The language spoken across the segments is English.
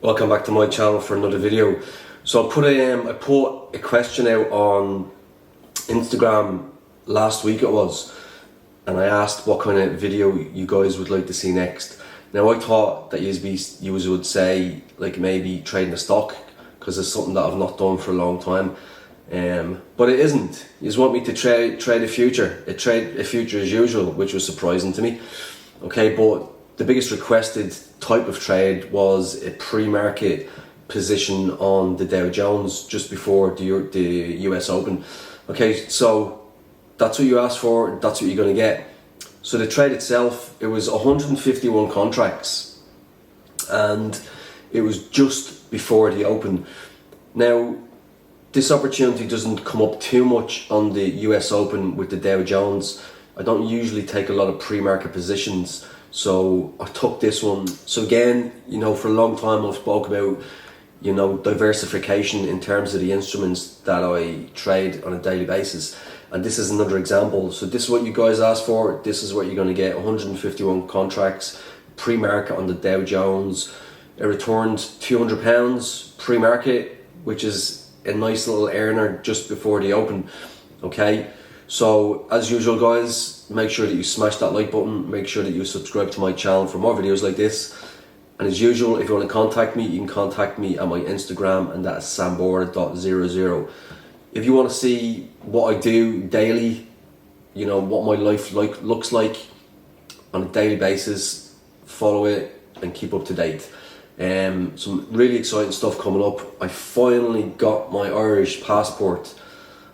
Welcome back to my channel for another video. So I put a question out on Instagram last week it was, and I asked what kind of video you guys would like to see next. Now I thought that you would say like maybe trading a stock, because it's something that I've not done for a long time. But it isn't. You just want me to trade a future, trade a future as usual, which was surprising to me. Okay, but the biggest requested type of trade was a pre-market position on the Dow Jones just before the US Open. Okay, so that's what you asked for, that's what you're going to get. So the trade itself, it was 151 contracts, and it was just before the Open. Now, this opportunity doesn't come up too much on the US Open with the Dow Jones. I don't usually take a lot of pre-market positions, so I took this one. So again, for a long time I've spoke about, diversification in terms of the instruments that I trade on a daily basis. And this is another example. So this is what you guys asked for. This is what you're going to get. 151 contracts, pre-market on the Dow Jones. It returned £200 pre-market, which is a nice little earner just before the Open. Okay, so as usual guys, make sure that you smash that like button, make sure that you subscribe to my channel for more videos like this. And as usual, if you want to contact me, you can contact me at my Instagram, and that is sambora.00. If you want to see what I do daily, what my life looks like on a daily basis, follow it and keep up to date. Some really exciting stuff coming up. I finally got my Irish passport.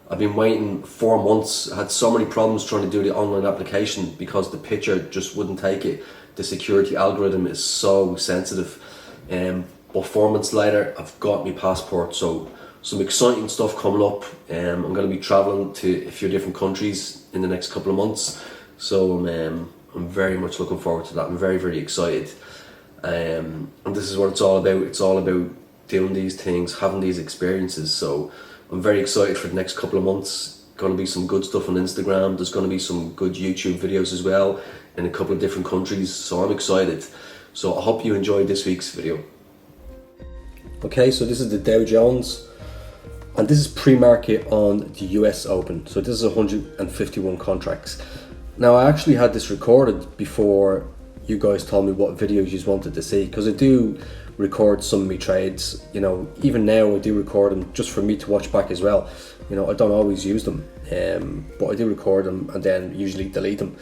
I've been waiting 4 months. I had so many problems trying to do the online application because the picture just wouldn't take it. The security algorithm is so sensitive. But 4 months later, I've got my passport. So some exciting stuff coming up. I'm going to be traveling to a few different countries in the next couple of months. So I'm very much looking forward to that. I'm very, very excited. And this is what it's all about. It's all about doing these things, having these experiences. So I'm very excited for the next couple of months. Going to be some good stuff on Instagram. There's going to be some good YouTube videos as well in a couple of different countries. So I'm excited. So I hope you enjoyed this week's video. Okay, so this is the Dow Jones, and this is pre-market on the US Open. So this is 151 contracts. Now I actually had this recorded before you guys told me what videos you wanted to see, because I do record some of my trades. Even now I do record them just for me to watch back as well. I don't always use them, but I do record them and then usually delete them.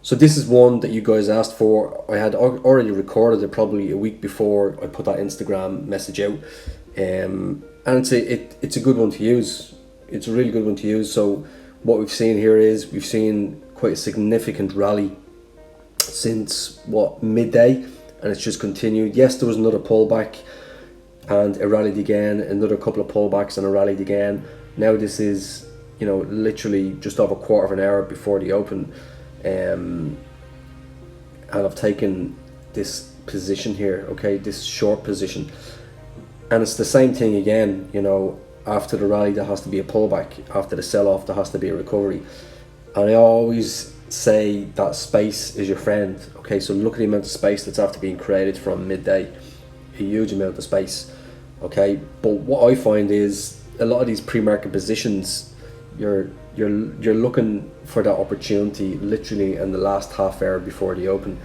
So this is one that you guys asked for. I had already recorded it probably a week before I put that Instagram message out, and it's a good one to use. It's a really good one to use. So what we've seen here is we've seen quite a significant rally since midday, and it's just continued. Yes, there was another pullback and it rallied again, another couple of pullbacks and it rallied again. Now this is literally just over a quarter of an hour before the Open, and I've taken this position here, okay, this short position, and it's the same thing again. After the rally there has to be a pullback, after the sell-off there has to be a recovery, and I always say that space is your friend. Okay, so look at the amount of space that's after being created from midday, a huge amount of space. Okay, but what I find is a lot of these pre-market positions, you're looking for that opportunity literally in the last half hour before the Open.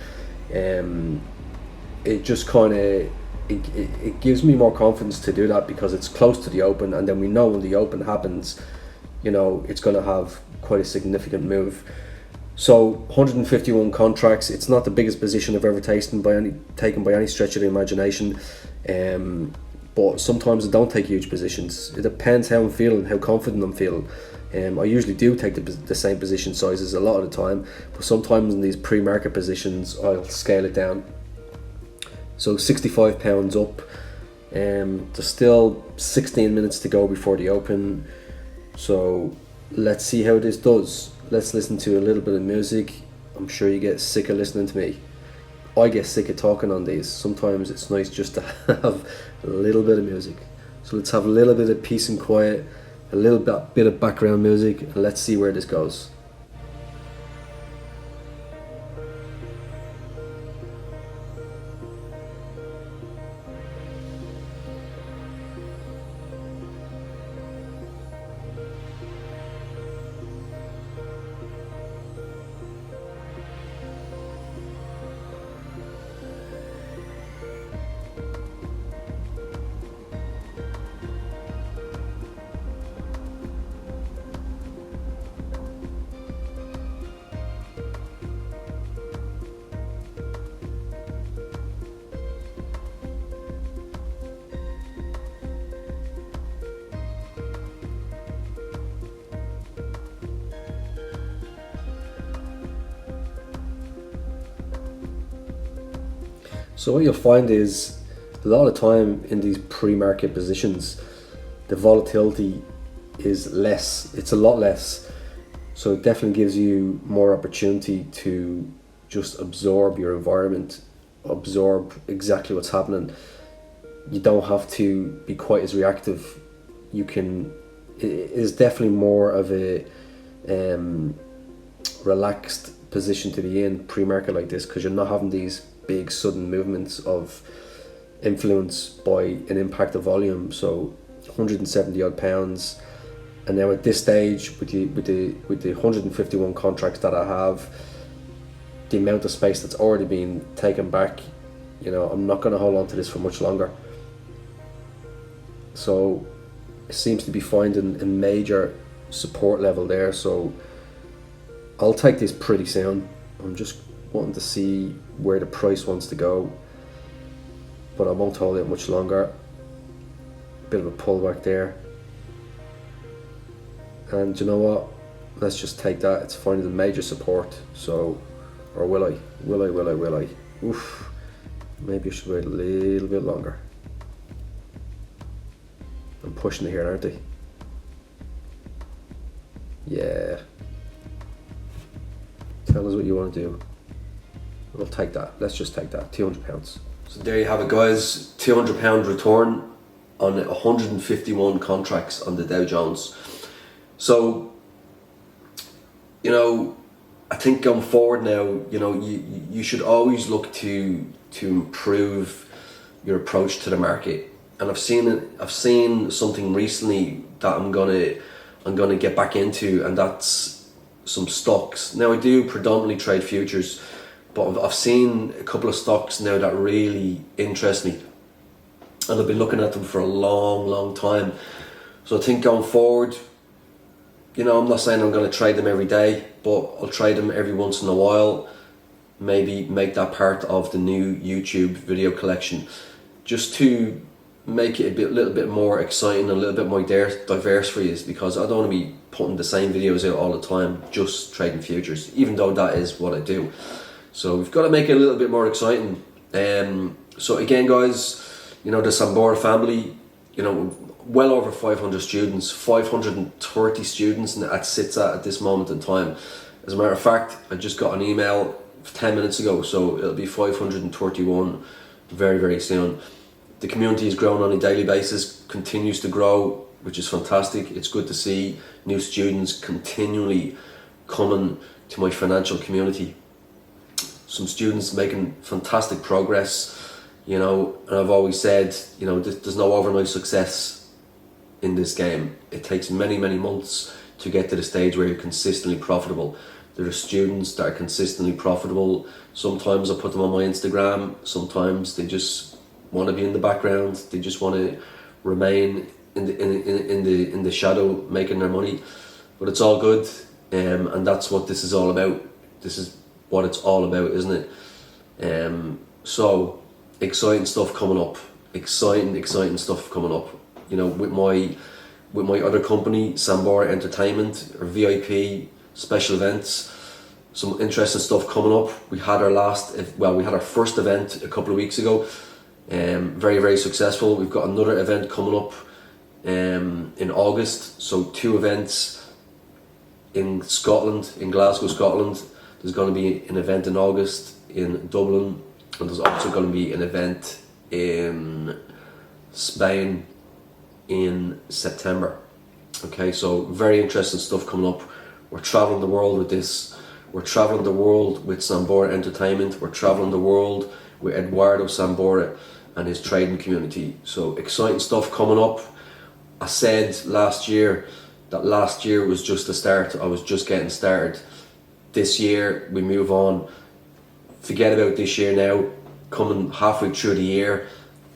It just kind of it gives me more confidence to do that, because it's close to the Open, and then we know when the Open happens, it's going to have quite a significant move. So 151 contracts, it's not the biggest position I've ever taken by any stretch of the imagination, but sometimes I don't take huge positions. It depends how I'm feeling, how confident I'm feeling. I usually do take the same position sizes a lot of the time, but sometimes in these pre-market positions I'll scale it down. So £65 up. There's still 16 minutes to go before the Open, so let's see how this does. Let's listen to a little bit of music. I'm sure you get sick of listening to me. I get sick of talking on these. Sometimes it's nice just to have a little bit of music. So let's have a little bit of peace and quiet, a little bit of background music, and let's see where this goes. So what you'll find is a lot of time in these pre-market positions, the volatility is less. It's a lot less. So it definitely gives you more opportunity to just absorb your environment, absorb exactly what's happening. You don't have to be quite as reactive. It is definitely more of a relaxed position to be in pre-market like this, because you're not having these big sudden movements of influence by an impact of volume. So 170 odd pounds, and now at this stage with the 151 contracts that I have, the amount of space that's already been taken back, I'm not going to hold on to this for much longer. So it seems to be finding a major support level there, so I'll take this pretty soon. I'm just wanting to see where the price wants to go, but I won't hold it much longer. Bit of a pullback there, and you know what, let's just take that. It's finding the major support. So, or will I? Oof, maybe I should wait a little bit longer. I'm pushing it here, aren't I? Yeah. Tell us what you want to do. We'll take that. Let's just take that. £200. So there you have it, guys. £200 return on 151 contracts on the Dow Jones. So, I think going forward now, you should always look to improve your approach to the market. And I've seen something recently that I'm gonna get back into, and that's some stocks. Now I do predominantly trade futures, but I've seen a couple of stocks now that really interest me, and I've been looking at them for a long time. So I think going forward, I'm not saying I'm going to trade them every day, but I'll trade them every once in a while. Maybe make that part of the new YouTube video collection, just to make it a little bit more exciting, a little bit more diverse for you, because I don't want to be putting the same videos out all the time, just trading futures, even though that is what I do. So we've got to make it a little bit more exciting. So again, guys, the Sambora family, well over 500 students, 530 students at SITSA at this moment in time. As a matter of fact, I just got an email 10 minutes ago, so it'll be 531 very, very soon. The community is growing on a daily basis, continues to grow, which is fantastic. It's good to see new students continually coming to my financial community. Some students making fantastic progress, and I've always said, there's no overnight success in this game. It takes many months to get to the stage where you're consistently profitable. There are students that are consistently profitable. Sometimes I put them on my Instagram, sometimes they just want to be in the background, they just want to remain in the shadow making their money, but it's all good, and that's what this is all about. This is what it's all about, isn't it? So exciting stuff coming up, exciting stuff coming up, with my other company, Sambora Entertainment, or VIP special events. Some interesting stuff coming up. We had our first event a couple of weeks ago, very successful. We've got another event coming up in August, so 2 events in Scotland, in Glasgow, Scotland. There's going to be an event in August in Dublin, and there's also going to be an event in Spain in September. Okay, so very interesting stuff coming up. We're traveling the world with this. We're traveling the world with Sambora Entertainment. We're traveling the world with Eduardo Sambora and his trading community. So exciting stuff coming up. I said last year that last year was just the start. I was just getting started. This year we move on. Forget about this year now. Coming halfway through the year,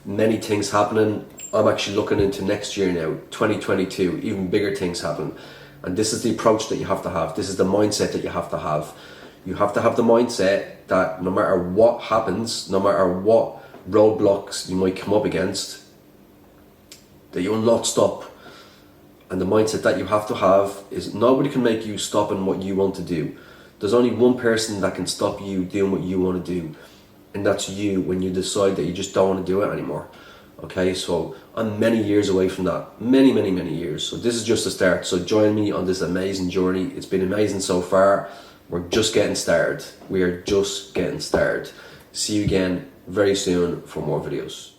many things happening. I'm actually looking into next year now, 2022, even bigger things happening. And this is the approach that you have to have. This is the mindset that you have to have. You have to have the mindset that no matter what happens, no matter what roadblocks you might come up against, that you will not stop. And the mindset that you have to have is nobody can make you stop in what you want to do. There's only one person that can stop you doing what you want to do, and that's you when you decide that you just don't want to do it anymore. Okay, so I'm many years away from that, many years. So this is just a start. So join me on this amazing journey. It's been amazing so far. We're just getting started. We are just getting started. See you again very soon for more videos.